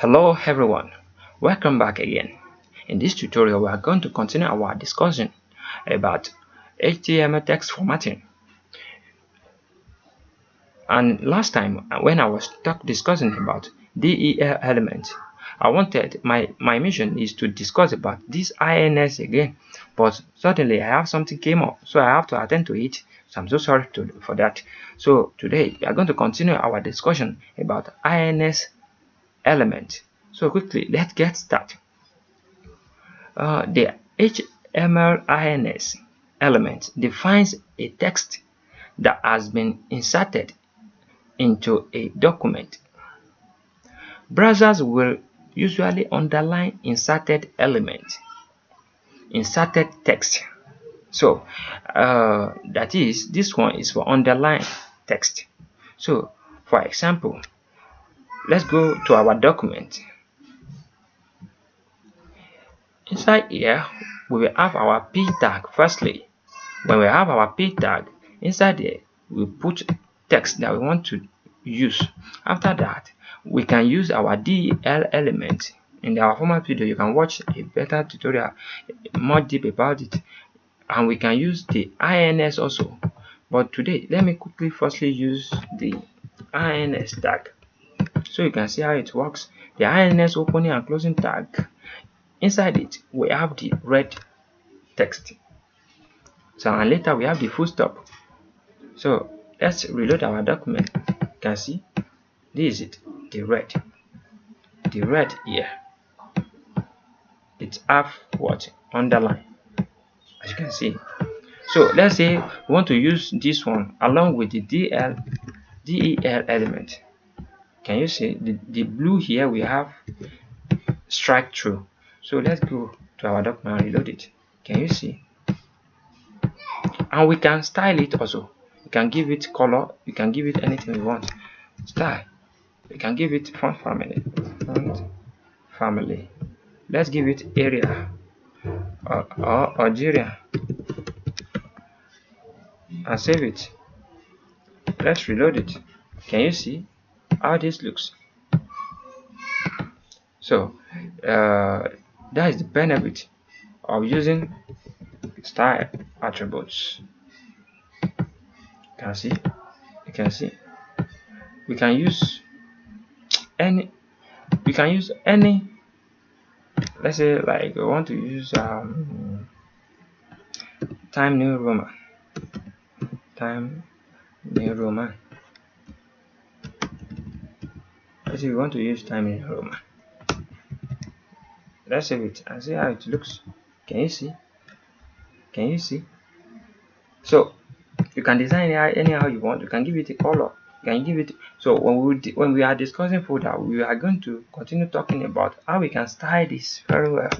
Hello everyone, welcome back again. In this tutorial we are going to continue our discussion about HTML text formatting. And last time when I was discussing about DEL element, I wanted my mission is to discuss about this INS again, but suddenly I have something came up, so I have to attend to it. So I'm so sorry for that. So today we are going to continue our discussion about INS element. So quickly, let's get started. The HTML element defines a text that has been inserted into a document. Browsers will usually underline inserted text. So that is, this one is for underline text. So for example, let's go to our document. Inside here, we will have our p tag. Firstly, when we have our p tag, inside there, we put text that we want to use. After that, we can use our del element. In our former video, you can watch a better tutorial more deep about it, and we can use the ins also. But today, let me quickly firstly use the ins tag, so you can see how it works. The ins opening and closing tag. Inside it, we have the red text. So and later we have the full stop. So let's reload our document. You can see this is it, the red here. It's half what? Underline, as you can see. So let's say we want to use this one along with the del element. Can you see the blue here? We have strike through. So let's go to our document and reload it. Can you see? And we can style it also. You can give it color, you can give it anything you want. Style, you can give it font family. Let's give it area or Algeria and save it. Let's reload it. Can you see how this looks? So that is the benefit of using style attributes. You can see we can use any, let's say like we want to use Time New Roman. Let's say we want to use Time New Roman. Let's save it and see how it looks. Can you see? So you can design it anyhow you want. You can give it a color. You can give it. So when we are discussing folder, we are going to continue talking about how we can style this very well.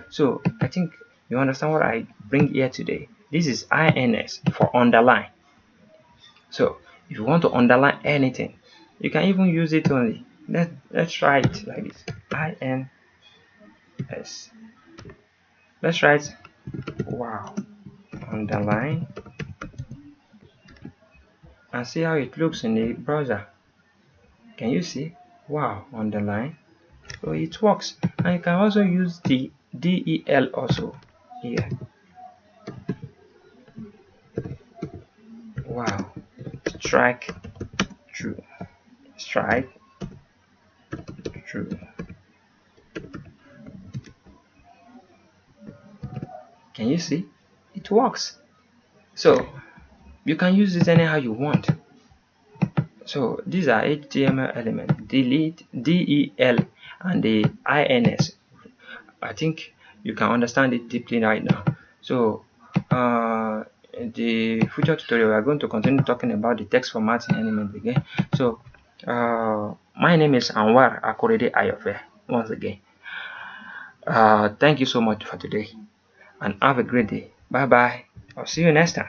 So I think you understand what I bring here today. This is ins for underline. So if you want to underline anything, you can even use it only. Let's try it like this. ins. Let's write wow underline and see how it looks in the browser. Can you see? Wow underline. So it works. And you can also use the del also here. Wow, strike through. Can you see? It works. So you can use it anyhow you want. So these are HTML elements, delete, del, and the ins. I think you can understand it deeply right now. So in the future tutorial we are going to continue talking about the text formatting element again. So my name is Anwar Akorede Ayofe once again. Thank you so much for today and have a great day. Bye bye. I'll see you next time.